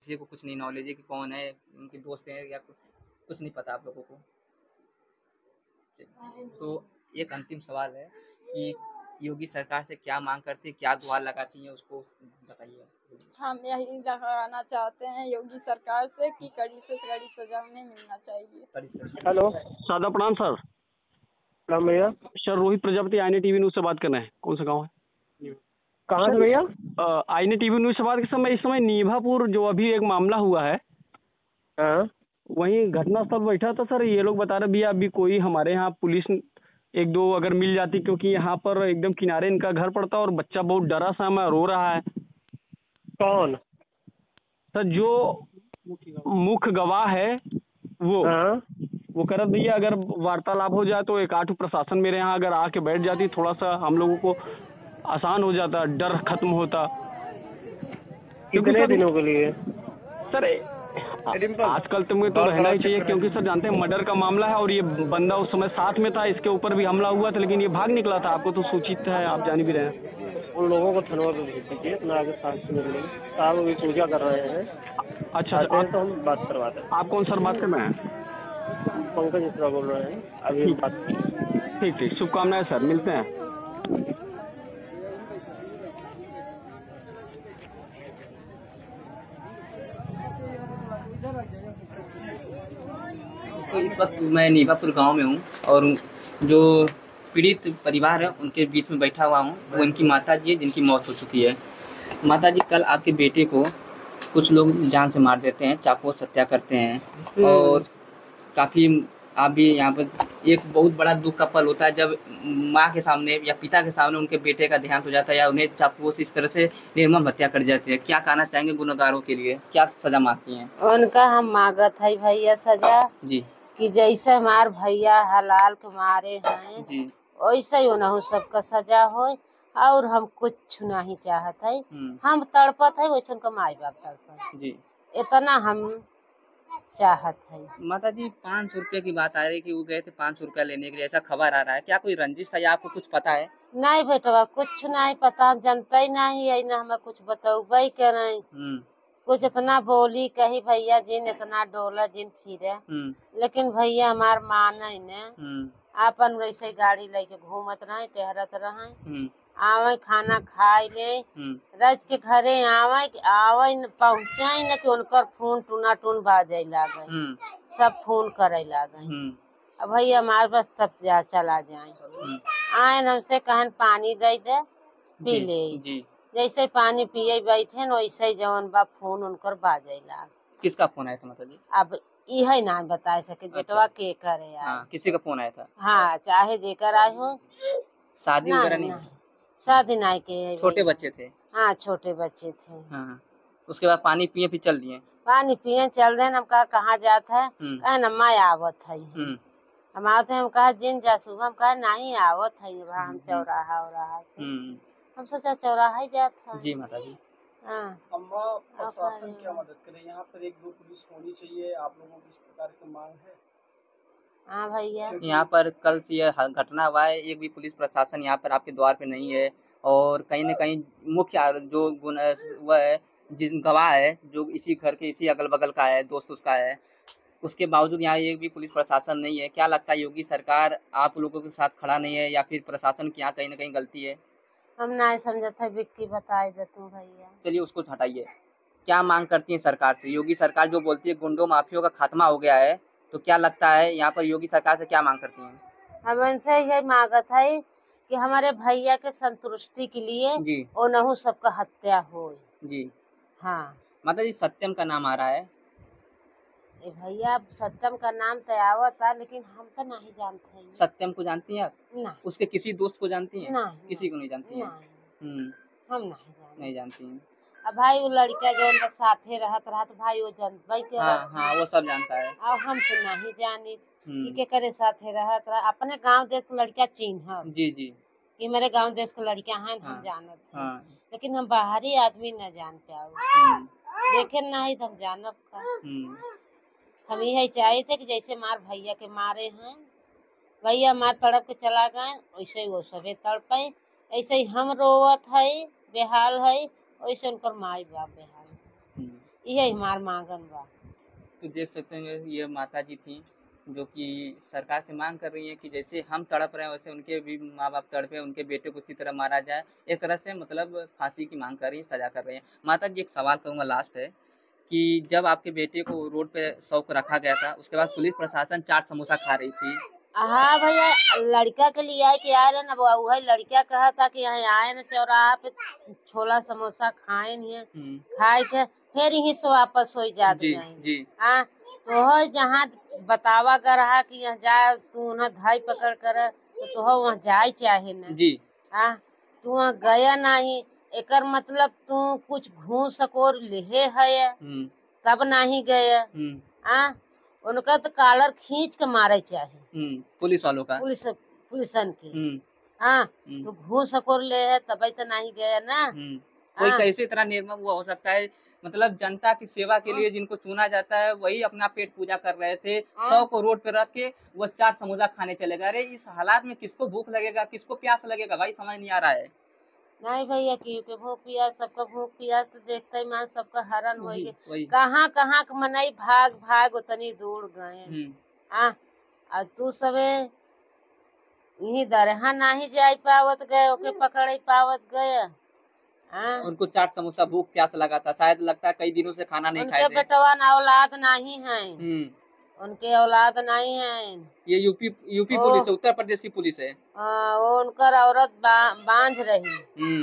किसी को कुछ नहीं नॉलेज है कि कौन है, उनके दोस्त हैं या कुछ नहीं पता आप लोगों को। तो एक अंतिम सवाल है कि योगी सरकार से क्या मांग करती है, क्या गुहार लगाती है, उसको बताइए। हम यही लगाना चाहते हैं योगी सरकार से कि कड़ी से कड़ी सजा उन्हें मिलना चाहिए। हेलो सादा प्रणाम सर। प्रणाम भैया। सर रोहित प्रजापति आईने टीवी न्यूज से बात कर रहे हैं। कौन सा गांव है? कहाँ से भैया? आईने टीवी न्यूज से बात के समय इस समय नीभापुर जो अभी एक मामला हुआ है, हाँ वहीं घटनास्थल बैठा था सर। ये लोग बता रहे भैया अभी कोई हमारे यहाँ पुलिस एक दो अगर मिल जाती, क्योंकि यहाँ पर एकदम किनारे इनका घर पड़ता और बच्चा बहुत डरा सा मैं रो रहा है। कौन सर जो मुख्य गवाह है वो हाँ? वो कह रहा भैया अगर वार्तालाप हो जाए तो एक आठ प्रशासन मेरे यहाँ अगर आके बैठ जाती, थोड़ा सा हम लोगों को आसान हो जाता, डर खत्म होता। कितने दिनों के लिए? सर आजकल तुम्हें तो रहना ही चाहिए, क्योंकि सर जानते हैं मर्डर का मामला है और ये बंदा उस समय साथ में था, इसके ऊपर भी हमला हुआ था लेकिन ये भाग निकला था। आपको तो सूचित है, आप जान भी रहे हैं। उन लोगों को थनवा पे भेज दीजिए, अपना आगे साथ मिल लेंगे। साहब अभी पूजा कर रहे हैं। अच्छा सर, तो हम बात करवाते हैं। आप कौन सर बात कर रहे हैं? पंकज मिश्रा बोल रहे हैं। अभी बात ठीक ठीक, शुभकामनाएं सर, मिलते हैं। तो इस वक्त मैं नीभापुर गांव में हूं और जो पीड़ित परिवार है उनके बीच में बैठा हुआ हूं। वो इनकी माता जी है जिनकी मौत हो चुकी है। माता जी, कल आपके बेटे को कुछ लोग जान से मार देते हैं, चाकू से हत्या करते हैं और काफ़ी आप भी यहाँ पर एक बहुत बड़ा दुख का पल होता है जब माँ के सामने या पिता के सामने उनके बेटे का देहांत हो जाता है या उन्हें चाकू से इस तरह से निर्मम हत्या कर जाती है। क्या कहना चाहेंगे गुनहगारों के लिए, क्या सजा मांगती हैं? उनका हम मांगत है भैया सजा जी कि जैसे हमार भैया हलाल के मारे हैं जी वैसे ही उन्हें सबका सजा हो। और हम कुछ नहीं चाहत है, हम तड़पत है वैसे उनका माई बाप तड़पत जी, इतना हम चाहत है। माता जी 500 रुपये की बात आ रही है कि वो गए थे 500 रुपया लेने के लिए, ऐसा खबर आ रहा है। क्या कोई रंजिश था या आपको कुछ पता है? नहीं बेटवा कुछ नहीं पता, जनता ही नहीं है ना, हमें कुछ बताऊबे के नहीं। कुछ इतना बोली कही भैया जिन इतना डोला जिन फिरे, लेकिन भैया हमार माने न अपन वैसे गाड़ी लेके घूमत रहे, टहरत रहे, आवे खाना खाए ले रज के घरे आवे पहुँचे न कि उनकर फोन टूना टून बाजे लागे, सब फोन करे लागे। अब भैया हमारे पास तब जा चला जाए आए हमसे कहन पानी दे दे पी ले। जैसे पानी पिए बैठे न वैसे जवन बा फोन उनकर बाजे लाग। किसका फोन आया था माता जी? अब यही ना बता सके बेटवा के करे यार। हाँ, किसी का फोन आया था? हाँ, चाहे जेकर आए हो। शादी वगैरह नहीं? शादी नहीं के, छोटे बच्चे थे? हाँ छोटे बच्चे थे। हाँ, उसके बाद पानी पिए फिर चल दिए? पानी पिए चल दे। हम कहा कहाँ जात है, कहे न मैं आवत है। हम आवते हम कहा जिन जा सुबह, हम कहा नहीं आवत है हम चौराहा उराहा से। हम सोचा चौराहा ही जात है। जी माता जी। हाँ, अम्मा प्रशासन क्या मदद करे? यहाँ पर एक दो पुलिस होनी चाहिए, आप लोगों की इस प्रकार की मांग है? हाँ भैया, यहाँ पर कल से यह घटना हुआ है, एक भी पुलिस प्रशासन यहाँ पर आपके द्वार पे नहीं है और कहीं न कहीं मुख्य जो वह है जिस गवाह है जो इसी घर के इसी अगल बगल का है, दोस्त उसका है, उसके बावजूद यहाँ एक भी पुलिस प्रशासन नहीं है। क्या लगता है योगी सरकार आप लोगों के साथ खड़ा नहीं है या फिर प्रशासन की यहाँ कहीं न कहीं गलती है? हम नहीं समझते है, विक्की बताई दे तू भैया। चलिए उसको हटाइए। क्या मांग करती है सरकार से? योगी सरकार जो बोलती है गुंडों माफियों का खात्मा हो गया है, तो क्या लगता है यहाँ पर योगी सरकार से क्या मांग करती हैं? हम उनसे यही मांगत है कि हमारे भैया के संतुष्टि के लिए उन्हों सबका हत्या हो। जी हाँ माता जी, सत्यम का नाम आ रहा है। भैया सत्यम का नाम तो आवत था लेकिन हम तो नहीं जानते हैं। सत्यम को जानती हैं आप? नहीं। उसके किसी दोस्त को जानती हैं? नहीं, किसी को नहीं जानती हैं? हम नहीं जानती हैं। अब भाई वो लड़का जो साथे रहत भाई वो जानते के। हाँ, वो सब जानता है। अब हम तो नहीं जानी कि करे साथे रहत रहा। अपने गांव देश के लड़का चिन्ह जी जी कि मेरे गांव देश के लड़का हैं, हम जानत हैं। लेकिन हम बाहरी आदमी न जान पाओ, देखे नहीं तो हम जानब का। हम यही चाहे थे कि जैसे मार भैया के मारे हैं, भैया मार तड़प के चला गए, वैसे ही वो सबे तड़पे। ऐसे ही हम रोवत है बेहाल है, वैसे उनकर माई बाप बेहाल। यही हमार मांगन बा। तो देख सकते हैं ये माता जी थी जो कि सरकार से मांग कर रही है कि जैसे हम तड़प रहे हैं वैसे उनके भी माँ बाप तड़पे, उनके बेटे को उसी तरह मारा जाए। एक तरह से मतलब फांसी की मांग कर रही है, सजा कर रही है। माता जी एक सवाल करूँगा लास्ट है कि जब आपके बेटे को रोड पे शव रखा गया था उसके बाद पुलिस प्रशासन चाट समोसा खा रही थी। हाँ भैया, लड़का के लिए आए कि आ रहे ना, वही लड़का कहा था कि यहाँ आए ना चौराहा पे छोला समोसा खाए नहीं, खाए के फिर यहीं से वापस हो जाते जी। हाँ, तो जहाँ बतावा कर रहा कि यहाँ जा तू उन्हें धाई पकड़ कर तो वहाँ जाए चाहे ना जी। हाँ, तू वहाँ गया नहीं, एकर मतलब तू कुछ घूस सकोर ले है तब नहीं गया। हाँ, उनका तो कॉलर खींच के मारे चाहे पुलिस वालों का, पुलिसन के। हाँ, तो घूस सकोर ले है तभी तो नहीं गया ना। कोई कैसे इतना निर्मम हुआ हो सकता है? मतलब जनता की सेवा के लिए जिनको चुना जाता है वही अपना पेट पूजा कर रहे थे, 100 को रोड पे रख के वो चाट समोसा खाने चले गए। अरे इस हालात में किसको भूख लगेगा, किसको प्यास लगेगा भाई, समझ नहीं आ रहा है। नहीं भैया, क्योंकि भूख प्यास सबका भूख प्यास तो देखते ही मान सबका हरण हो गए। कहाँ कहाँ के मनई भाग भाग उतनी दूर गए। हाँ, तू सबे यही दरहा नहीं जा पावत गए, ओके पकड़ पावत गए। उनको चाट समोसा भूख प्यास लगा था, शायद लगता है कई दिनों से खाना नहीं खाए थे। उनके बेटवा औलाद नहीं है, उनके औलाद नहीं है। ये यूपी पुलिस है, उत्तर प्रदेश की पुलिस है। वो उनकर औरत बांझ रही।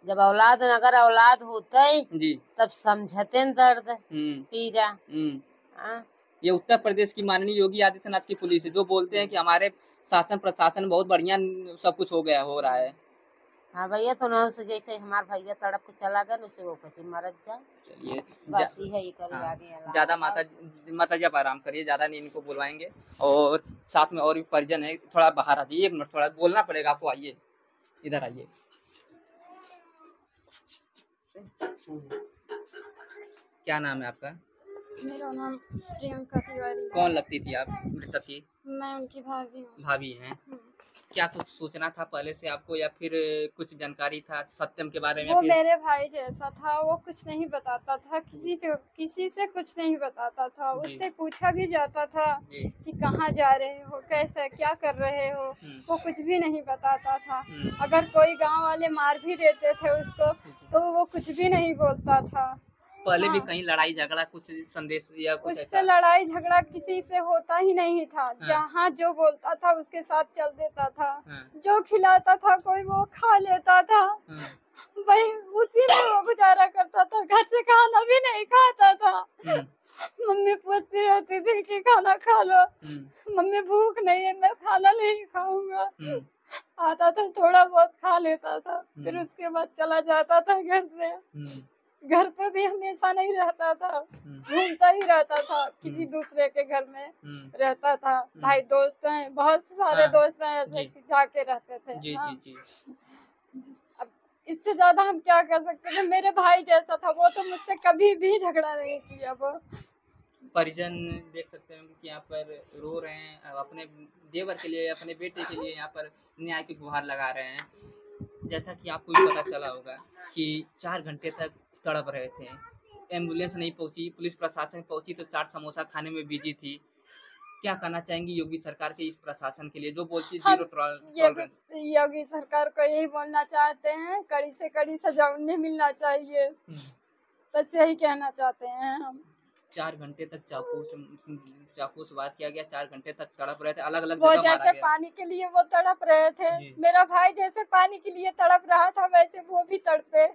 जब औलाद अगर औलाद होते जी तब समझते न दर्द पीड़ा। ये उत्तर प्रदेश की माननीय योगी आदित्यनाथ की पुलिस है जो बोलते हैं कि हमारे शासन प्रशासन बहुत बढ़िया सब कुछ हो रहा है। हाँ भैया, तो न से जैसे हमारे भैया तड़प के चला गया उसे वो पसी मरत जा। चलिए बस ही है ये करी आगे। ज्यादा माता जी आप आराम करिए, ज्यादा नहीं इनको बुलवाएंगे। और साथ में और भी परिजन है, थोड़ा बाहर आ जाइए, एक मिनट थोड़ा बोलना पड़ेगा आपको। आइए इधर आइए। क्या नाम है आपका? मेरा नाम प्रियंका तिवारी। कौन लगती थी आप मृतक की? मैं उनकी भाभी हूँ। भाभी हैं। क्या कुछ सोचना था पहले से आपको या फिर कुछ जानकारी था सत्यम के बारे में? वो मेरे भाई जैसा था, वो कुछ नहीं बताता था, किसी से कुछ नहीं बताता था। उससे पूछा भी जाता था कि कहाँ जा रहे हो, कैसे क्या कर रहे हो, वो कुछ भी नहीं बताता था। अगर कोई गांव वाले मार भी देते थे उसको तो वो कुछ भी नहीं बोलता था। पहले भी कहीं लड़ाई झगड़ा कुछ संदेश या कुछ उससे लड़ाई झगड़ा किसी से होता ही नहीं था। जहाँ जो बोलता था उसके साथ चल देता था। जो खिलाता था कोई वो खा लेता था। वही उसी में वो गुजारा करता था, घर से खाना भी नहीं खाता था। मम्मी पूछती रहती थी कि खाना खा लो, मम्मी भूख नहीं है, मैं खाना नहीं खाऊंगा। आता था थोड़ा बहुत खा लेता था, फिर उसके बाद चला जाता था घर से। घर पे भी हमेशा नहीं रहता था, घूमता ही रहता था, किसी दूसरे के घर में रहता था। भाई दोस्त हैं, बहुत सारे दोस्त हैं ऐसे जाके रहते थे। जी। अब इससे ज्यादा हम क्या कर सकते थे? मेरे भाई जैसा था वो, तो मुझसे कभी भी झगड़ा नहीं किया। वो परिजन देख सकते हैं कि यहाँ पर रो रहे हैं, अपने देवर के लिए, अपने बेटे के लिए यहाँ पर न्याय की गुहार लगा रहे हैं। जैसा कि आपको भी पता चला होगा कि 4 घंटे तक तड़प रहे थे, एम्बुलेंस नहीं पहुंची, पुलिस प्रशासन पहुंची तो चाट समोसा खाने में बिजी थी। क्या कहना चाहेंगी योगी सरकार के इस प्रशासन के लिए जो बोलती है जीरो टॉलरेंस? योगी सरकार को यही बोलना चाहते हैं, कड़ी से कड़ी सजा उन्हें मिलना चाहिए, बस यही कहना चाहते हैं हम। 4 घंटे तक चाकू से वार किया गया, 4 घंटे तक तड़प रहे थे, अलग अलग वो जैसे पानी के लिए वो तड़प रहे थे, मेरा भाई जैसे पानी के लिए तड़प रहा था वैसे वो भी तड़पे।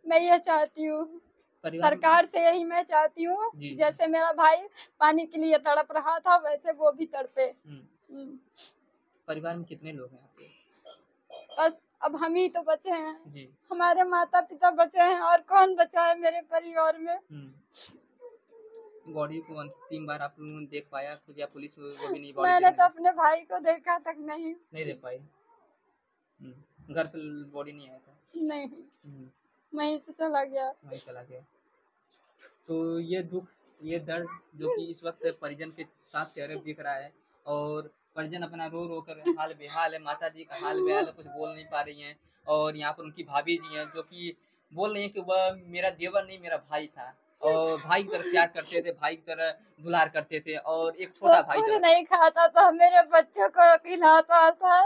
मैं ये चाहती हूँ, सरकार से यही मैं चाहती हूँ, जैसे मेरा भाई पानी के लिए तड़प रहा था वैसे वो भी तड़पे। परिवार में कितने लोग हैं आपके? बस अब हम ही तो बचे हैं, हमारे माता पिता बचे हैं, और कौन बचा है मेरे परिवार में? बॉडी को अंतिम बार आप लोगों ने देख पाया खुद या पुलिस को भी नहीं? मैंने तो अपने भाई को देखा तक नहीं देख पाई। घर पे बॉडी नहीं आया था? नहीं, वहीं से चला गया। तो ये दुख, ये दर्द जो कि इस वक्त परिजन के साथ चेहरे दिख रहा है, और परिजन अपना रो रो कर हाल बेहाल है। माता जी का हाल बेहाल है, कुछ बोल नहीं पा रही हैं। और यहाँ पर उनकी भाभी जी हैं जो कि बोल रही हैं कि वह मेरा देवर नहीं मेरा भाई था, और भाई की तरह प्यार करते थे, भाई की तरह दुलार करते थे, और एक छोटा भाई था। नहीं खाता था, मेरे बच्चों को खिलाता था,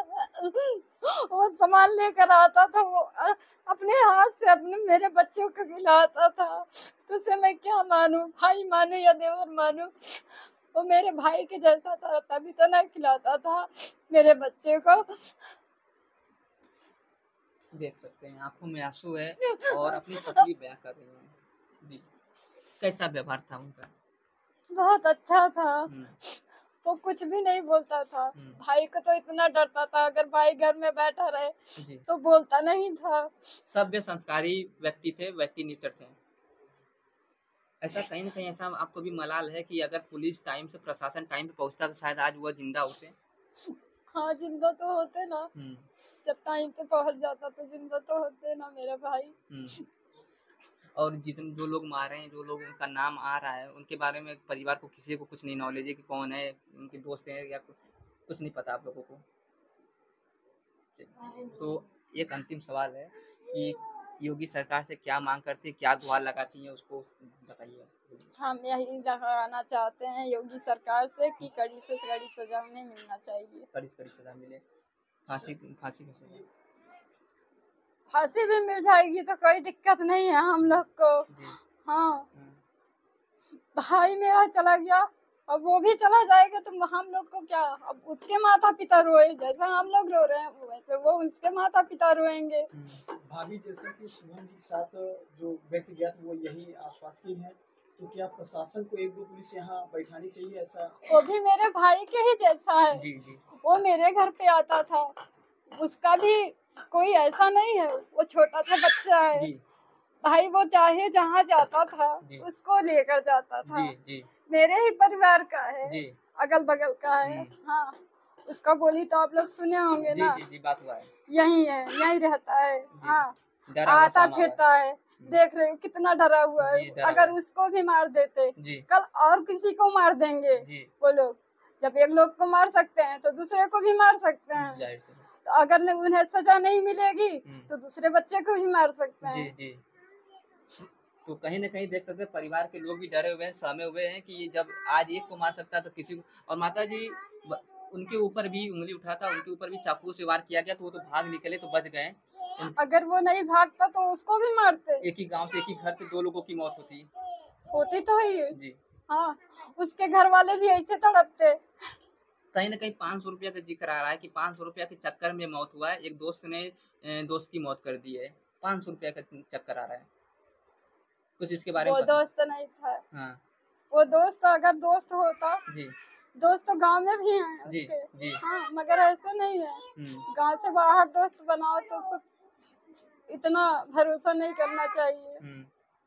वो सामान लेकर आता था, वो अपने हाथ से अपने मेरे बच्चों को खिलाता था। तो उसे मैं क्या मानूं, भाई मानूं या देवर मानूं? वो मेरे भाई के जैसा था, तभी तो ना खिलाता था मेरे बच्चे को। देख सकते हैं आंखों में आंसू है और अपनी तकलीफ बयां कर रही हैं। जी, कैसा व्यवहार था उनका? बहुत अच्छा था, वो कुछ भी नहीं बोलता था। भाई को तो इतना डरता था, अगर भाई घर में बैठा रहे तो बोलता नहीं था। सभ्य संस्कारी व्यक्ति थे, व्यक्ति नेचर थे। ऐसा कहीं न कहीं ऐसा आपको भी मलाल है कि अगर पुलिस टाइम से, प्रशासन टाइम पे पहुंचता तो शायद आज वो जिंदा होते? हाँ, जिंदा तो होते ना, जब टाइम पे पहुंच जाता तो जिंदा तो होते ना मेरे भाई। और जितने जो लोग मारे हैं, जो लोग उनका नाम आ रहा है, उनके बारे में परिवार को किसी को कुछ नहीं नॉलेज है कि कौन है, उनके दोस्त हैं या कुछ नहीं पता आप लोगों को? तो एक अंतिम सवाल है कि योगी सरकार से क्या मांग करती है, क्या गुहार लगाती है, उसको बताइए। हम यही लगाना चाहते हैं योगी सरकार से कि कड़ी से कड़ी सजा उन्हें मिलना चाहिए। कड़ी से कड़ी सजा मिले, फांसी की सजा। फांसी भी मिल जाएगी तो कोई दिक्कत नहीं है हम लोग को। हाँ, भाई मेरा चला गया, अब वो भी चला जाएगा तो हम लोग को क्या? अब उसके माता पिता रोए, जैसा हम लोग रो रहे हैं वैसे वो उसके माता पिता रोएंगे। भाभी, जैसे कि शुभम जी के साथ जो व्यक्ति गया था वो यही आसपास की है, तो क्या प्रशासन को 1-2 पुलिस यहाँ बैठानी चाहिए ऐसा? वो भी मेरे भाई के ही जैसा है। जी। वो मेरे घर पे आता था, उसका भी कोई ऐसा नहीं है, वो छोटा सा बच्चा है। भाई वो चाहे जहाँ जाता था उसको लेकर जाता था। मेरे ही परिवार का है, अगल बगल का है। हाँ, उसका बोली तो आप लोग सुने होंगे ना। जी, बात हुआ है। यही है, यही रहता है। हाँ, आता फिरता है, देख रहे हो कितना डरा हुआ है। अगर उसको भी मार देते कल और किसी को मार देंगे वो लोग। जब एक लोग को मार सकते हैं तो दूसरे को भी मार सकते हैं। तो अगर उन्हें सजा नहीं मिलेगी तो दूसरे बच्चे को भी मार सकते हैं। जी। तो कहीं न कहीं देख सकते हैं परिवार के लोग भी डरे हुए हैं, सहमे हुए हैं कि जब आज एक को मार सकता तो किसी को। और माता जी, उनके ऊपर भी उंगली उठा था, उनके ऊपर भी चाकू से वार किया गया, तो वो तो भाग निकले, तो बच गए। अगर वो नहीं भागता तो उसको भी मारते। एक ही गांव से, एक ही घर से 2 लोगों की मौत होती तो है जी। हाँ, उसके घर वाले भी ऐसे तड़पते। कहीं न कहीं 500 रुपया का जिक्र आ रहा है कि 500 रुपया के चक्कर में मौत हुआ है। एक दोस्त ने दोस्त की मौत कर दी है, 500 रुपया का चक्कर आ रहा है। कुछ इसके बारे में? वो दोस्त नहीं था। हाँ, वो दोस्त अगर दोस्त होता जी, दोस्त तो गांव में भी हैं उसके। जी। हाँ, मगर ऐसा नहीं है। गांव से बाहर दोस्त बनाओ तो उसको इतना भरोसा नहीं करना चाहिए।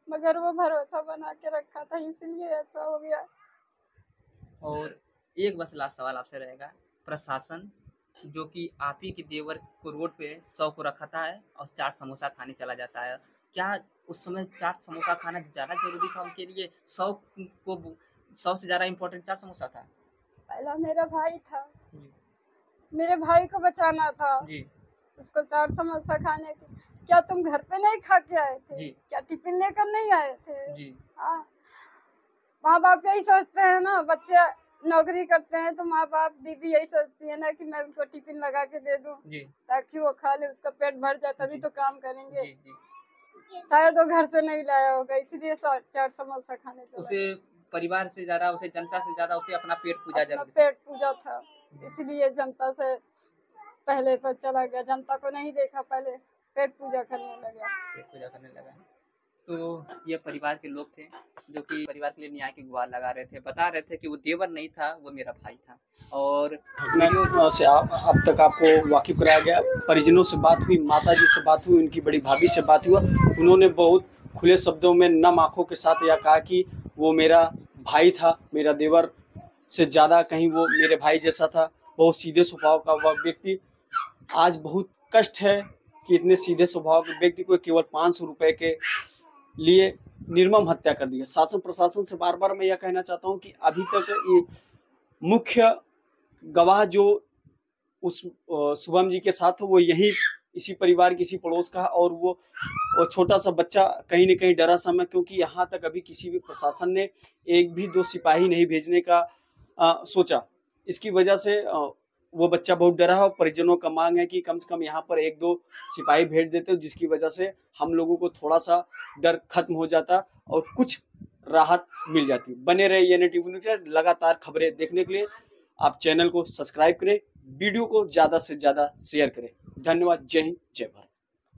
मगर वो भरोसा बना के रखा था, इसलिए ऐसा हो गया। और एक बस लास्ट सवाल आपसे रहेगा, प्रशासन जो कि आप ही के देवर को रोड पे 100 को रखाता है और 4 समोसा खाने चला जाता है, क्या उस समय 4 समोसा खाना ज़्यादा जरूरी था उनके लिए? 100 से ज़्यादा इम्पोर्टेंट 4 समोसा था? पहला मेरा भाई था, मेरे भाई को बचाना था जी। उसको 4 समोसा खाने के। क्या तुम घर पे नहीं खा के आए थे? क्या टिफिन लेकर नहीं आए थे? हाँ, माँ बाप यही सोचते हैं ना, बच्चे नौकरी करते हैं तो माँ बाप बीबी यही सोचती है ना कि मैं उनको टिफिन लगा के दे दूं ताकि वो खा ले, उसका पेट भर जाए, तभी तो काम करेंगे। शायद वो घर से नहीं लाया होगा, इसलिए 4 समोसा खाने चला। उसे परिवार से ज्यादा, उसे जनता से ज्यादा उसे अपना पेट पूजा था, इसलिए जनता से पहले पर चला गया। जनता को नहीं देखा, पहले पेट पूजा करने लगा। तो ये परिवार के लोग थे जो कि परिवार के लिए न्याय की गुहार लगा रहे थे, बता रहे थे कि वो देवर नहीं था, वो मेरा भाई था। और वीडियो से अब तक आपको वाकिफ कराया गया, परिजनों से बात हुई, माताजी से बात हुई, उनकी बड़ी भाभी से बात हुआ। उन्होंने बहुत खुले शब्दों में नम आंखों के साथ यह कहा कि वो मेरा भाई था, मेरा देवर से ज़्यादा कहीं वो मेरे भाई जैसा था। बहुत सीधे स्वभाव का वह व्यक्ति। आज बहुत कष्ट है कि इतने सीधे स्वभाव के व्यक्ति को केवल 500 रुपए के लिए निर्मम हत्या कर दी है। शासन प्रशासन से बार बार मैं यह कहना चाहता हूं कि अभी तक ये मुख्य गवाह जो उस शुभम जी के साथ वो यही इसी परिवार किसी पड़ोस का है, और वो छोटा सा बच्चा कहीं न कहीं डरा सा मैं, क्योंकि यहाँ तक अभी किसी भी प्रशासन ने एक भी 2 सिपाही नहीं भेजने का सोचा। इसकी वजह से वो बच्चा बहुत डरा है और परिजनों का मांग है कि कम से कम यहाँ पर 1-2 सिपाही भेज देते हो, जिसकी वजह से हम लोगों को थोड़ा सा डर खत्म हो जाता और कुछ राहत मिल जाती। बने रहे NTV न्यूज़ के साथ, लगातार खबरें देखने के लिए आप चैनल को सब्सक्राइब करें, वीडियो को ज़्यादा से ज़्यादा शेयर करें। धन्यवाद। जय हिंद, जय भारत।